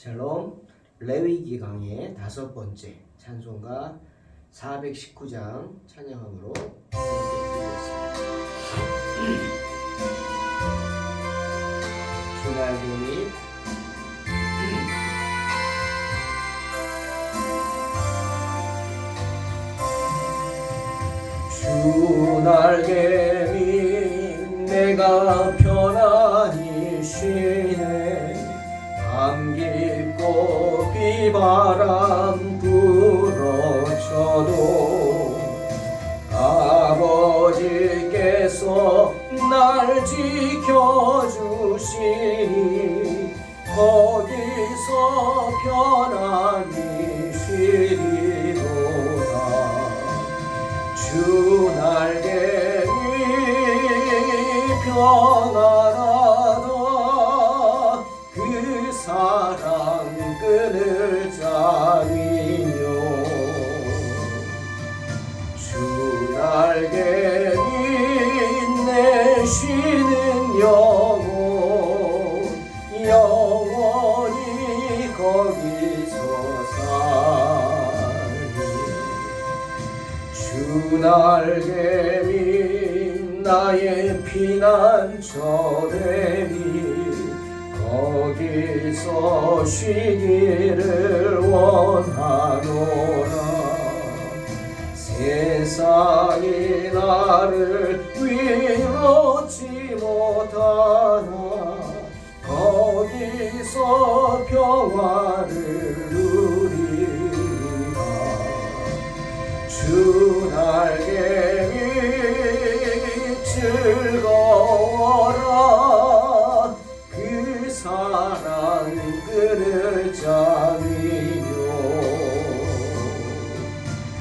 샬롬. 레위기 강의 5번째 찬송가 419장 찬양함으로 드리겠습니다. 주날개미 주날개미 내가 편안히 쉬네. 밤 깊고 비바람 불어쳐도 아버지께서 날 지켜주시니 거기서 편안히 쉬리로다. 주 날개미 평안하다. 그 사랑 끈을 잡이며 주 날개미 내 쉬는 영원히 거기서 살리. 주 날개미 나의 피난처 되니 거기서 쉬기를 원하노라. 세상이 나를 위로치 못하나 거기서 평화를 누리라. 주 날개미 즐거워라. 그 사랑 끈을 잡이며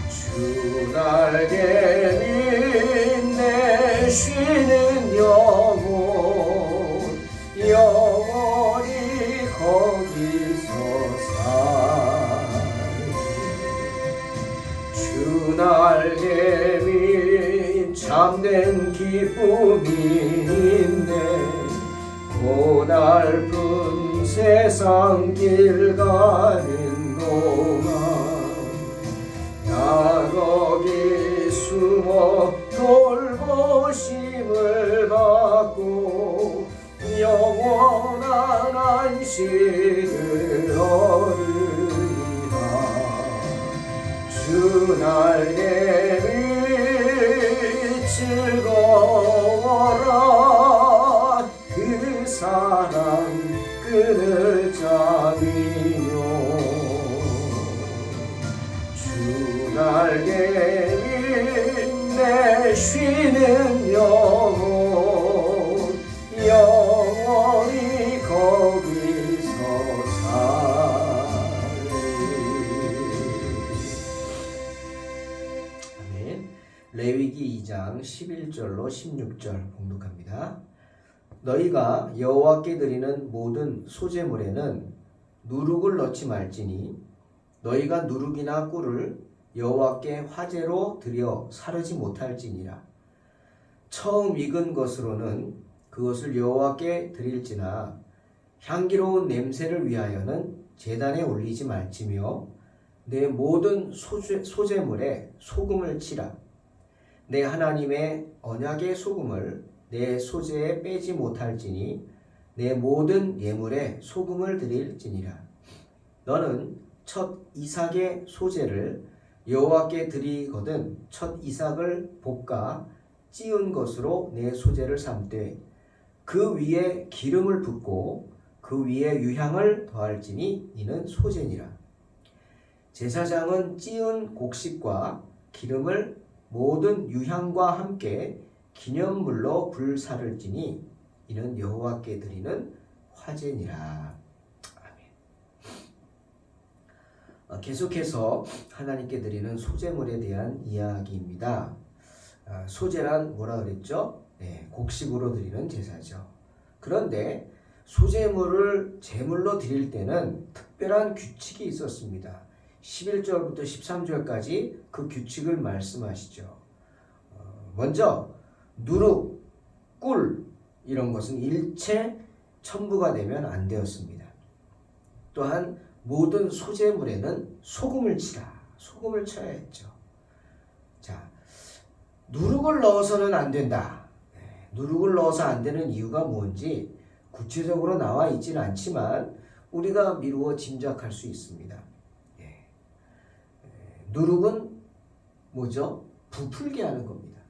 주 날개미 내 쉬는 영원히 거기서 살리. 주 날개미 참된 기쁨이 있네. 고달픈 세상 길 가는 동안 나 거기 숨어 돌보심을 받고 영원한 안식을 얻으리라. 주 날개미 즐거워라. 그 사랑 끈을 잡이며 주 날개미 내 쉬는 영원히 거기서 살리. 아멘. 레위기 2장 11절로 16절 봉독합니다. 너희가 여호와께 드리는 모든 소제물에는 누룩을 넣지 말지니 너희가 누룩이나 꿀을 여호와께 화제로 드려 사르지 못할지니라. 처음 익은 것으로는 그것을 여호와께 드릴지나 향기로운 냄새를 위하여는 제단에 올리지 말지며 내 모든 소제물에 소금을 치라. 내 하나님의 언약의 소금을 내 소제에 빼지 못할지니 내 모든 예물에 소금을 드릴지니라. 너는 첫 이삭의 소제를 여호와께 드리거든 첫 이삭을 볶아 찌은 것으로 내 소제를 삼되 그 위에 기름을 붓고 그 위에 유향을 더할지니 이는 소제니라. 제사장은 찌은 곡식과 기름을 모든 유향과 함께 기념물로 불사를지니 이는 여호와께 드리는 화제니라. 아멘. 계속해서 하나님께 드리는 소제물에 대한 이야기입니다. 소제란 뭐라 그랬죠? 네, 곡식으로 드리는 제사죠. 그런데 소제물을 제물로 드릴 때는 특별한 규칙이 있었습니다. 11절부터 13절까지 그 규칙을 말씀하시죠. 먼저 누룩, 꿀 이런 것은 일체 첨부가 되면 안 되었습니다. 또한 모든 소재물에는 소금을 치라. 소금을 쳐야 했죠. 자, 누룩을 넣어서는 안 된다. 누룩을 넣어서 안 되는 이유가 뭔지 구체적으로 나와 있지는 않지만 우리가 미루어 짐작할 수 있습니다. 누룩은 뭐죠? 부풀게 하는 겁니다.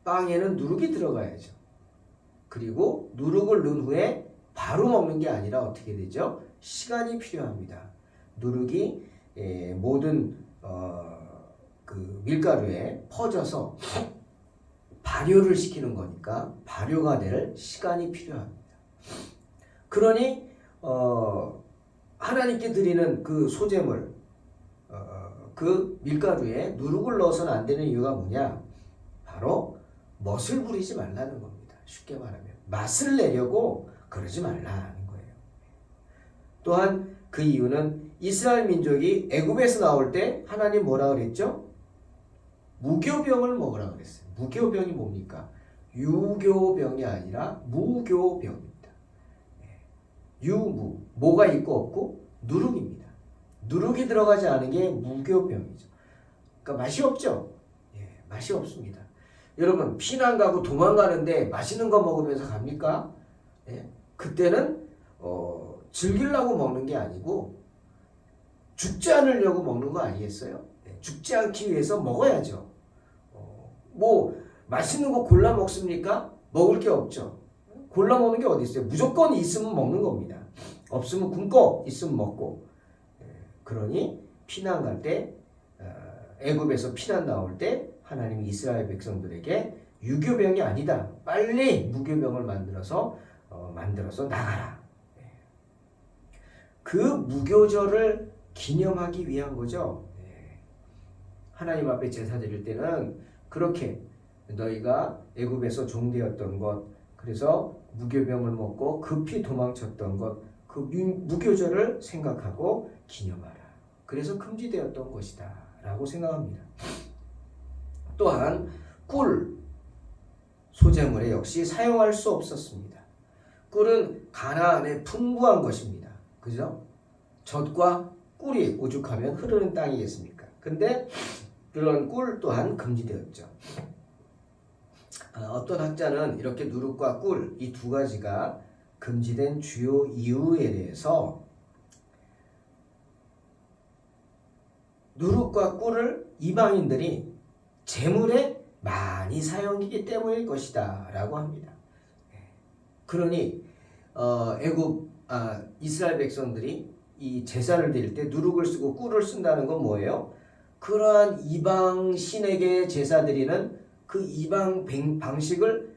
빵에는 누룩이 들어가야죠. 그리고 누룩을 넣은 후에 바로 먹는 게 아니라 어떻게 되죠? 시간이 필요합니다. 누룩이 모든 그 밀가루에 퍼져서 발효를 시키는 거니까 발효가 될 시간이 필요합니다. 그러니 하나님께 드리는 그 소재물, 그 밀가루에 누룩을 넣어서는 안 되는 이유가 뭐냐? 바로 멋을 부리지 말라는 겁니다. 쉽게 말하면 맛을 내려고 그러지 말라는 거예요. 또한 그 이유는 이스라엘 민족이 애굽에서 나올 때 하나님 뭐라 그랬죠? 무교병을 먹으라 그랬어요. 무교병이 뭡니까? 유교병이 아니라 무교병입니다. 유무, 뭐가 있고 없고 누룩입니다. 누룩이 들어가지 않은 게 무교병이죠. 그러니까 맛이 없죠. 맛이 없습니다. 여러분 피난 가고 도망가는데 맛있는 거 먹으면서 갑니까? 그때는 즐기려고 먹는 게 아니고 죽지 않으려고 먹는 거 아니겠어요? 죽지 않기 위해서 먹어야죠. 뭐 맛있는 거 골라 먹습니까? 먹을 게 없죠. 골라 먹는 게 어디 있어요? 무조건 있으면 먹는 겁니다. 없으면 굶고 있으면 먹고. 그러니 피난 갈 때 애굽에서 피난 나올 때 하나님이 이스라엘 백성들에게 유교병이 아니다. 빨리 무교병을 만들어서 나가라. 그 무교절을 기념하기 위한 거죠. 하나님 앞에 제사 드릴 때는 그렇게 너희가 애굽에서 종되었던 것, 그래서 무교병을 먹고 급히 도망쳤던 것, 그 무교절을 생각하고 기념하라. 그래서 금지되었던 것이다 라고 생각합니다. 또한 꿀 소재물에 역시 사용할 수 없었습니다. 꿀은 가나안에 풍부한 것입니다. 그죠? 젖과 꿀이 오죽하면 흐르는 땅이겠습니까? 근데 그런 꿀 또한 금지되었죠. 어떤 학자는 이렇게 누룩과 꿀 이 두 가지가 금지된 주요 이유에 대해서 누룩과 꿀을 이방인들이 제물에 많이 사용하기 때문일 것이다 라고 합니다. 그러니 이스라엘 백성들이 이 제사를 드릴 때 누룩을 쓰고 꿀을 쓴다는 건 뭐예요? 그러한 이방 신에게 제사 드리는 그 이방 방식을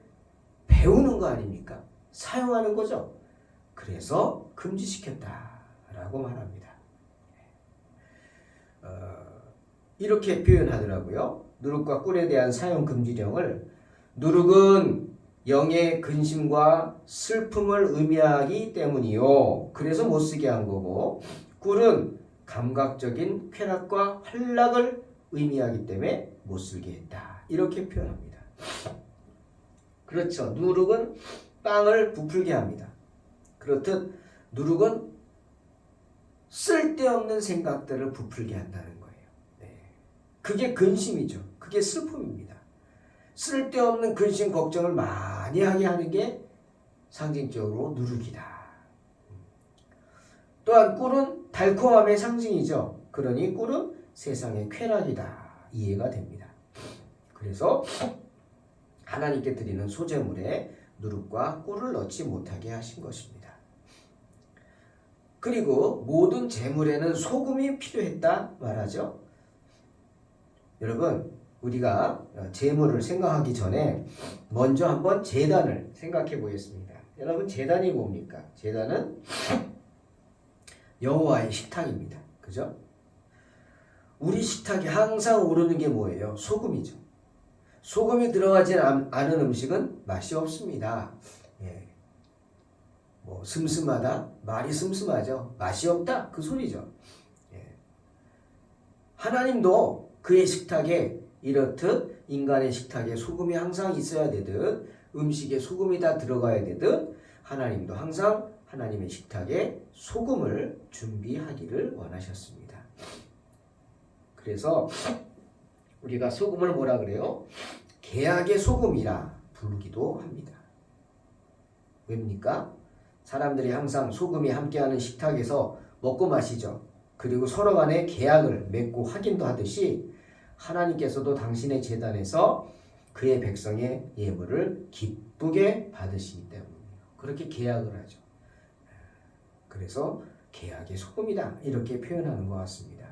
배우는 거 아닙니까? 사용하는 거죠. 그래서 금지시켰다라고 말합니다. 이렇게 표현하더라고요. 누룩과 꿀에 대한 사용 금지령을 누룩은 영의 근심과 슬픔을 의미하기 때문이요. 그래서 못 쓰게 한 거고, 꿀은 감각적인 쾌락과 활락을 의미하기 때문에 못 쓰게 했다. 이렇게 표현합니다. 그렇죠. 누룩은 빵을 부풀게 합니다. 그렇듯 누룩은 쓸데없는 생각들을 부풀게 한다는 거예요. 그게 근심이죠. 그게 슬픔입니다. 쓸데없는 근심 걱정을 많이 하게 하는 게 상징적으로 누룩이다. 또한 꿀은 달콤함의 상징이죠. 그러니 꿀은 세상의 쾌락이다. 이해가 됩니다. 그래서 하나님께 드리는 소재물에 누룩과 꿀을 넣지 못하게 하신 것입니다. 그리고 모든 제물에는 소금이 필요했다 말하죠. 여러분, 우리가 제물을 생각하기 전에 먼저 한번 제단을 생각해 보겠습니다. 여러분, 제단이 뭡니까? 제단은 여호와의 식탁입니다. 그죠? 우리 식탁에 항상 오르는 게 뭐예요? 소금이죠. 소금이 들어가지 않은 음식은 맛이 없습니다. 뭐 슴슴하다? 말이 슴슴하죠. 맛이 없다? 그 소리죠. 하나님도 그의 식탁에 이렇듯 인간의 식탁에 소금이 항상 있어야 되듯 음식에 소금이 다 들어가야 되듯 하나님도 항상 하나님의 식탁에 소금을 준비하기를 원하셨습니다. 그래서 우리가 소금을 뭐라 그래요? 계약의 소금이라 부르기도 합니다. 왜입니까? 사람들이 항상 소금이 함께하는 식탁에서 먹고 마시죠. 그리고 서로 간에 계약을 맺고 확인도 하듯이 하나님께서도 당신의 제단에서 그의 백성의 예물을 기쁘게 받으시기 때문이에요. 그렇게 계약을 하죠. 그래서 계약의 소금이다 이렇게 표현하는 것 같습니다.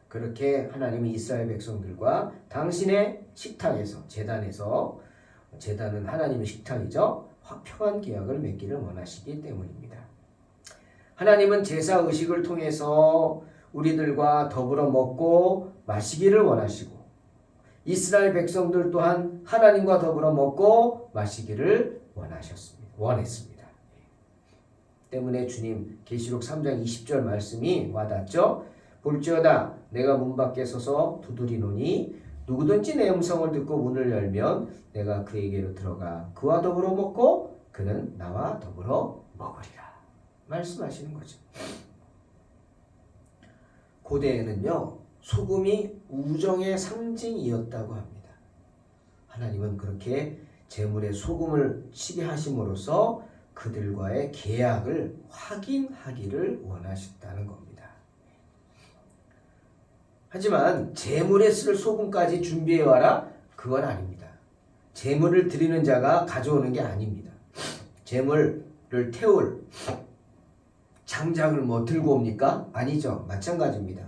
그렇게 하나님은 이스라엘 백성들과 당신의 식탁에서 제단은 하나님의 식탁이죠. 화평한 계약을 맺기를 원하시기 때문입니다. 하나님은 제사 의식을 통해서 우리들과 더불어 먹고 마시기를 원하시고 이스라엘 백성들 또한 하나님과 더불어 먹고 마시기를 원했습니다. 때문에 주님 계시록 3장 20절 말씀이 와닿죠. 볼지어다 내가 문 밖에 서서 두드리노니 누구든지 내 음성을 듣고 문을 열면 내가 그에게로 들어가 그와 더불어 먹고 그는 나와 더불어 먹으리라 말씀하시는 거죠. 고대에는요 소금이 우정의 상징이었다고 합니다. 하나님은 그렇게 제물에 소금을 치게 하심으로써 그들과의 계약을 확인하기를 원하셨다는 겁니다. 하지만 제물에 쓸 소금까지 준비해와라? 그건 아닙니다. 제물을 드리는 자가 가져오는 게 아닙니다. 제물을 태울 장작을 들고 옵니까? 아니죠. 마찬가지입니다.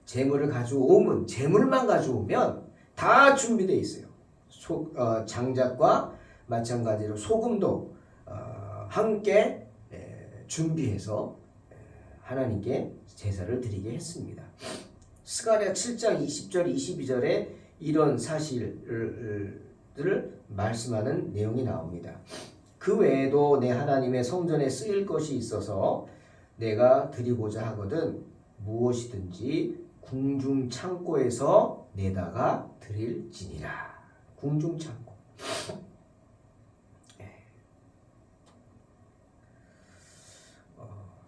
제물을 가져오면 제물만 가져오면 다 준비되어 있어요. 장작과 마찬가지로 소금도 함께 준비해서 하나님께 제사를 드리게 했습니다. 스가랴 7장 20절 22절에 이런 사실을 말씀하는 내용이 나옵니다. 그 외에도 내 하나님의 성전에 쓰일 것이 있어서 내가 드리고자 하거든 무엇이든지 궁중 창고에서 내다가 드릴지니라. 궁중 창고.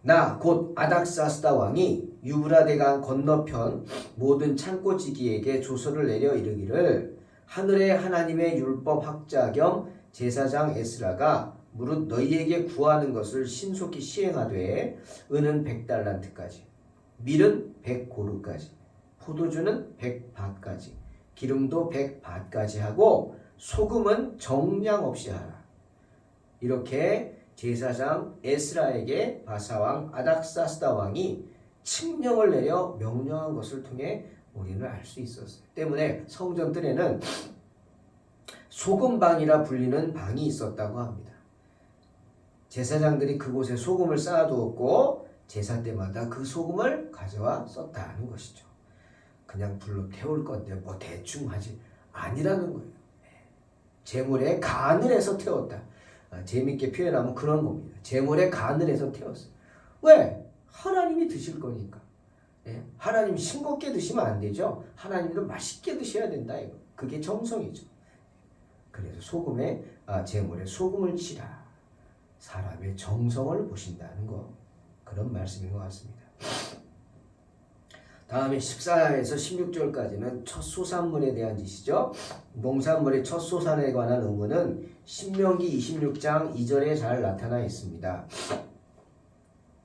나 곧 아닥사스다 왕이 유브라데강 건너편 모든 창고지기에게 조서를 내려 이르기를 하늘의 하나님의 율법 학자 겸 제사장 에스라가 무릇 너희에게 구하는 것을 신속히 시행하되 은은 100달란트까지 밀은 100고루까지 포도주는 100밭까지 기름도 100밭까지 하고 소금은 정량 없이 하라. 이렇게 제사장 에스라에게 바사왕 아닥사스다 왕이 칙령을 내려 명령한 것을 통해 우리는 알 수 있었어요. 때문에 성전들에는 소금방이라 불리는 방이 있었다고 합니다. 제사장들이 그곳에 소금을 쌓아두었고 제사 때마다 그 소금을 가져와 썼다는 것이죠. 그냥 불로 태울 건데 대충 하지 아니라는 거예요. 제물에 간을 해서 태웠다. 재밌게 표현하면 그런 겁니다. 제물에 간을 해서 태웠어요. 왜? 하나님이 드실 거니까. 하나님 싱겁게 드시면 안 되죠. 하나님도 맛있게 드셔야 된다. 이거. 그게 정성이죠. 그래서 제물에 소금을 치라. 사람의 정성을 보신다는 거. 그런 말씀인 것 같습니다. 다음에 14에서 16절까지는 첫 소산물에 대한 짓이죠. 농산물의 첫 소산에 관한 의무는 신명기 26장 2절에 잘 나타나 있습니다.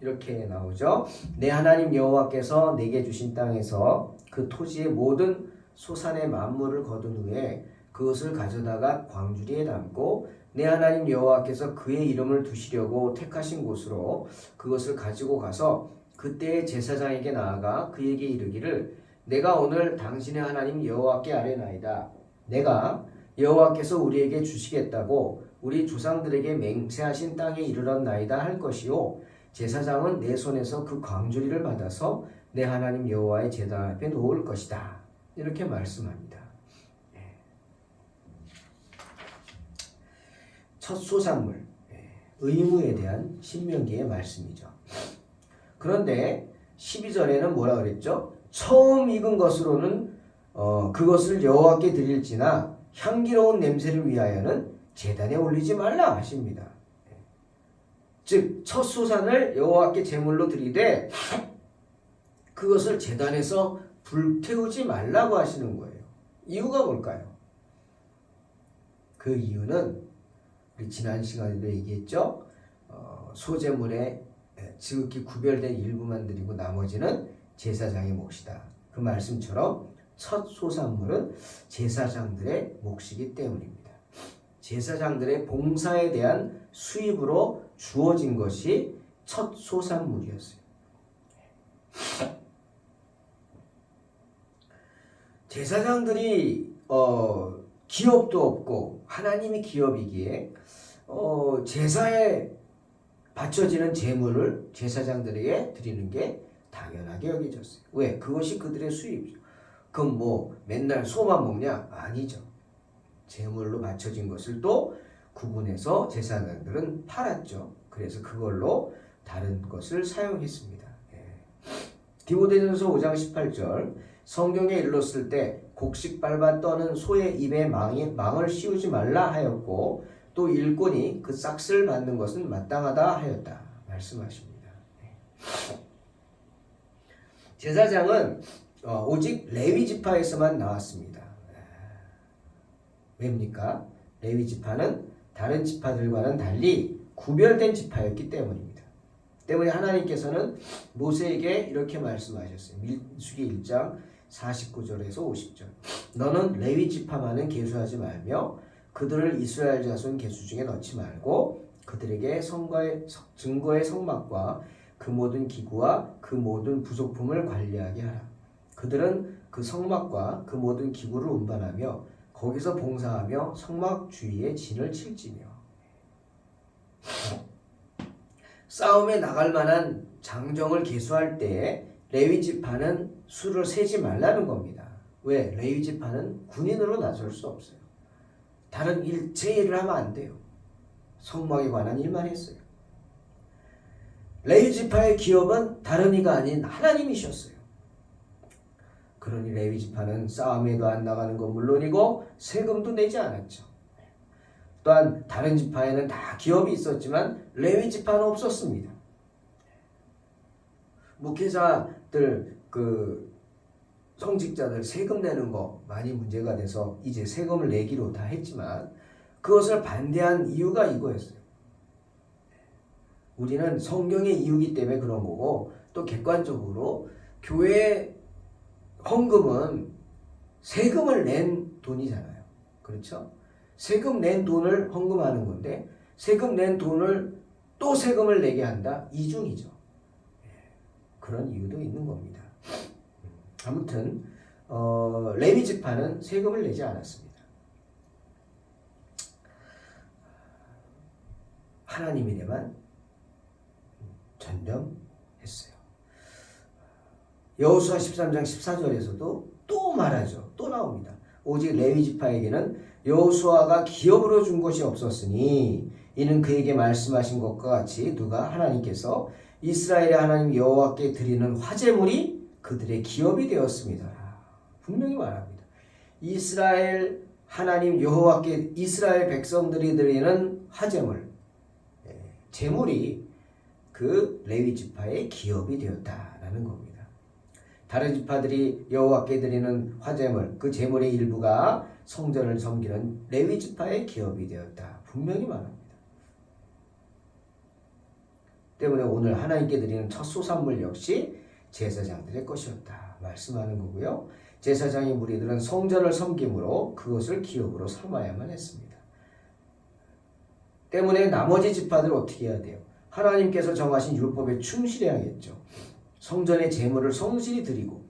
이렇게 나오죠. 내 하나님 여호와께서 내게 주신 땅에서 그 토지의 모든 소산의 만물을 거둔 후에 그것을 가져다가 광주리에 담고 내 하나님 여호와께서 그의 이름을 두시려고 택하신 곳으로 그것을 가지고 가서 그때의 제사장에게 나아가 그에게 이르기를 내가 오늘 당신의 하나님 여호와께 아뢰나이다. 내가 여호와께서 우리에게 주시겠다고 우리 조상들에게 맹세하신 땅에 이르렀나이다 할 것이요 제사장은 내 손에서 그 광주리를 받아서 내 하나님 여호와의 제단 앞에 놓을 것이다. 이렇게 말씀합니다. 첫 소산물 의무에 대한 신명기의 말씀이죠. 그런데 12절에는 뭐라 그랬죠? 처음 익은 것으로는 그것을 여호와께 드릴지나 향기로운 냄새를 위하여는 제단에 올리지 말라 하십니다. 즉 첫 소산을 여호와께 제물로 드리되 그것을 제단에서 불태우지 말라고 하시는 거예요. 이유가 뭘까요? 그 이유는 우리 지난 시간에도 얘기했죠. 소제물에 지극히 구별된 일부만 드리고 나머지는 제사장의 몫이다. 그 말씀처럼 첫 소산물은 제사장들의 몫이기 때문입니다. 제사장들의 봉사에 대한 수입으로 주어진 것이 첫 소산물이었어요. 제사장들이 기업도 없고 하나님이 기업이기에 제사에 바쳐지는 제물을 제사장들에게 드리는 게 당연하게 여겨졌어요. 왜? 그것이 그들의 수입이죠. 그럼 뭐 맨날 소만 먹냐? 아니죠. 제물로 바쳐진 것을 또 구분해서 제사장들은 팔았죠. 그래서 그걸로 다른 것을 사용했습니다. 디모데전서 5장 18절 성경에 일렀을 때 곡식 밟아 떠는 소의 입에 망을 씌우지 말라 하였고 또 일꾼이 그 싹을 받는 것은 마땅하다 하였다 말씀하십니다. 제사장은 오직 레위 지파에서만 나왔습니다. 왜입니까? 레위 지파는 다른 지파들과는 달리 구별된 지파였기 때문입니다. 때문에 하나님께서는 모세에게 이렇게 말씀하셨어요. 민수기 1장 49절에서 50절. 너는 레위 지파만은 계수하지 말며 그들을 이스라엘 자손 계수 중에 넣지 말고 그들에게 증거의 성막과 그 모든 기구와 그 모든 부속품을 관리하게 하라. 그들은 그 성막과 그 모든 기구를 운반하며 거기서 봉사하며 성막 주위에 진을 칠지며. 싸움에 나갈 만한 장정을 계수할 때 레위 지파는 수를 세지 말라는 겁니다. 왜? 레위 지파는 군인으로 나설 수 없어요. 다른 제 일을 하면 안 돼요. 성막에 관한 일만 했어요. 레위 지파의 기업은 다른 이가 아닌 하나님이셨어요. 그러니 레위 지파는 싸움에도 안 나가는 건 물론이고 세금도 내지 않았죠. 또한 다른 지파에는 다 기업이 있었지만 레위 지파는 없었습니다. 목회자들 성직자들 세금 내는 거 많이 문제가 돼서 이제 세금을 내기로 다 했지만 그것을 반대한 이유가 이거였어요. 우리는 성경의 이유이기 때문에 그런 거고 또 객관적으로 교회 헌금은 세금을 낸 돈이잖아요. 그렇죠? 세금 낸 돈을 헌금하는 건데 세금 낸 돈을 또 세금을 내게 한다? 이중이죠. 그런 이유도 있는 겁니다. 아무튼 레위 지파는 세금을 내지 않았습니다. 하나님 일에만 전념했어요. 여호수아 13장 14절에서도 또 말하죠. 또 나옵니다. 오직 레위 지파에게는 여호수아가 기업으로 준 것이 없었으니 이는 그에게 말씀하신 것과 같이 누가 하나님께서 이스라엘의 하나님 여호와께 드리는 화제물이 그들의 기업이 되었습니다. 분명히 말합니다. 이스라엘 하나님 여호와께 이스라엘 백성들이 드리는 화제물, 제물이 그 레위 지파의 기업이 되었다라는 겁니다. 다른 지파들이 여호와께 드리는 화제물, 그 제물의 일부가 성전을 섬기는 레위 지파의 기업이 되었다. 분명히 말합니다. 때문에 오늘 하나님께 드리는 첫 소산물 역시 제사장들의 것이었다 말씀하는 거고요. 제사장의 무리들은 성전을 섬김으로 그것을 기업으로 삼아야만 했습니다. 때문에 나머지 지파들은 어떻게 해야 돼요? 하나님께서 정하신 율법에 충실해야겠죠. 성전의 제물을 성실히 드리고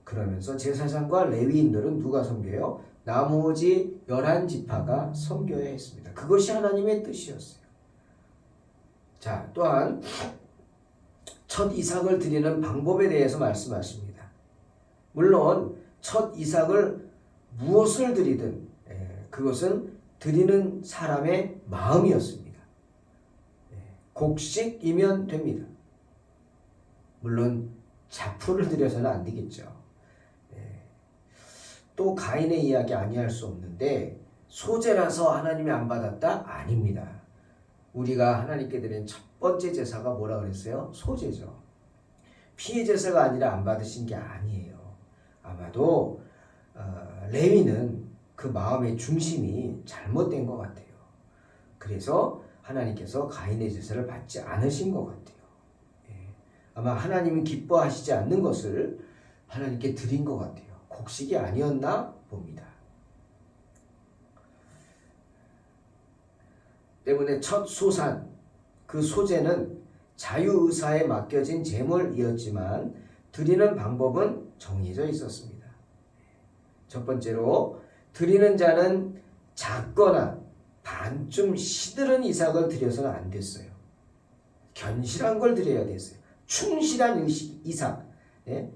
그러면서 제사장과 레위인들은 누가 섬겨요? 나머지 11지파가 섬겨야 했습니다. 그것이 하나님의 뜻이었어요. 자, 또한 첫 이삭을 드리는 방법에 대해서 말씀하십니다. 물론 첫 이삭을 무엇을 드리든 그것은 드리는 사람의 마음이었습니다. 곡식이면 됩니다. 물론 자풀을 드려서는 안 되겠죠. 또 가인의 이야기 아니할 수 없는데 소재라서 하나님이 안 받았다? 아닙니다. 우리가 하나님께 드린 첫 번째 제사가 뭐라 그랬어요? 소제죠. 피의 제사가 아니라 안 받으신 게 아니에요. 아마도 레위는 그 마음의 중심이 잘못된 것 같아요. 그래서 하나님께서 가인의 제사를 받지 않으신 것 같아요. 아마 하나님이 기뻐하시지 않는 것을 하나님께 드린 것 같아요. 곡식이 아니었나 봅니다. 때문에 첫 소산, 그 소제는 자유의사에 맡겨진 제물이었지만 드리는 방법은 정해져 있었습니다. 첫 번째로 드리는 자는 작거나 반쯤 시들은 이삭을 드려서는 안 됐어요. 견실한 걸 드려야 됐어요. 충실한 이삭,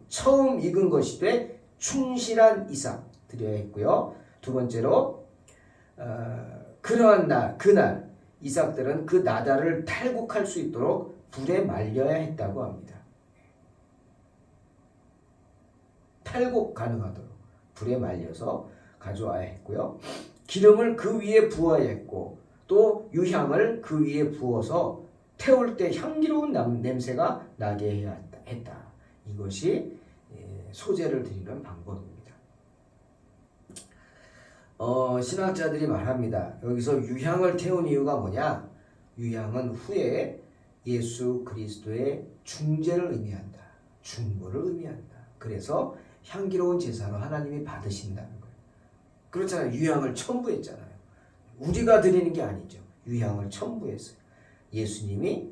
처음 익은 것이 돼 충실한 이삭 드려야 했고요. 두 번째로 그러한 그날 이삭들은 그 나달을 탈곡할 수 있도록 불에 말려야 했다고 합니다. 탈곡 가능하도록 불에 말려서 가져와야 했고요. 기름을 그 위에 부어야 했고 또 유향을 그 위에 부어서 태울 때 향기로운 냄새가 나게 해야 했다. 이것이 소제를 드리는 방법입니다. 신학자들이 말합니다. 여기서 유향을 태운 이유가 뭐냐? 유향은 후에 예수 그리스도의 중재를 의미한다. 중보를 의미한다. 그래서 향기로운 제사로 하나님이 받으신다는 거예요. 그렇잖아요. 유향을 첨부했잖아요. 우리가 드리는 게 아니죠. 유향을 첨부했어요. 예수님이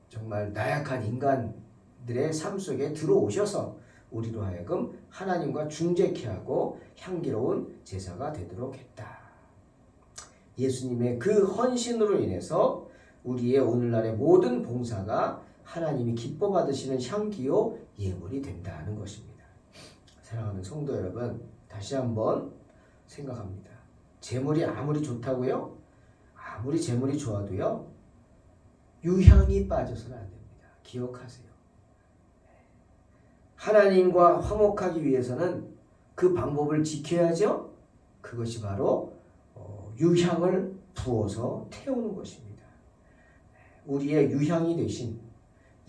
정말 나약한 인간들의 삶 속에 들어오셔서 우리로 하여금 하나님과 중재케 하고 향기로운 제사가 되도록 했다. 예수님의 그 헌신으로 인해서 우리의 오늘날의 모든 봉사가 하나님이 기뻐 받으시는 향기요 예물이 된다는 것입니다. 사랑하는 성도 여러분, 다시 한번 생각합니다. 재물이 아무리 좋다고요? 아무리 재물이 좋아도요, 유향이 빠져서는 안 됩니다. 기억하세요. 하나님과 화목하기 위해서는 그 방법을 지켜야죠. 그것이 바로 유향을 부어서 태우는 것입니다. 우리의 유향이 되신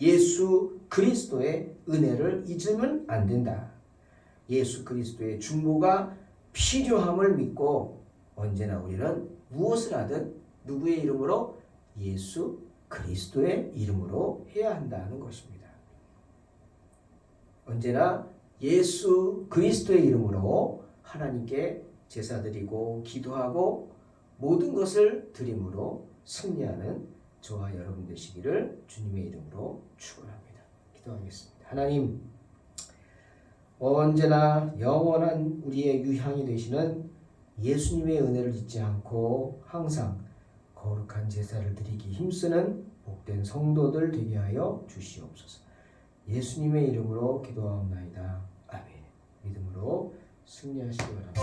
예수 그리스도의 은혜를 잊으면 안 된다. 예수 그리스도의 중보가 필요함을 믿고 언제나 우리는 무엇을 하든 누구의 이름으로? 예수 그리스도의 이름으로 해야 한다는 것입니다. 언제나 예수 그리스도의 이름으로 하나님께 제사드리고 기도하고 모든 것을 드림으로 승리하는 저와 여러분 되시기를 주님의 이름으로 축원합니다. 기도하겠습니다. 하나님, 언제나 영원한 우리의 유향이 되시는 예수님의 은혜를 잊지 않고 항상 거룩한 제사를 드리기 힘쓰는 복된 성도들 되게 하여 주시옵소서. 예수님의 이름으로 기도하옵나이다. 아멘. 믿음으로 승리하시기 바랍니다.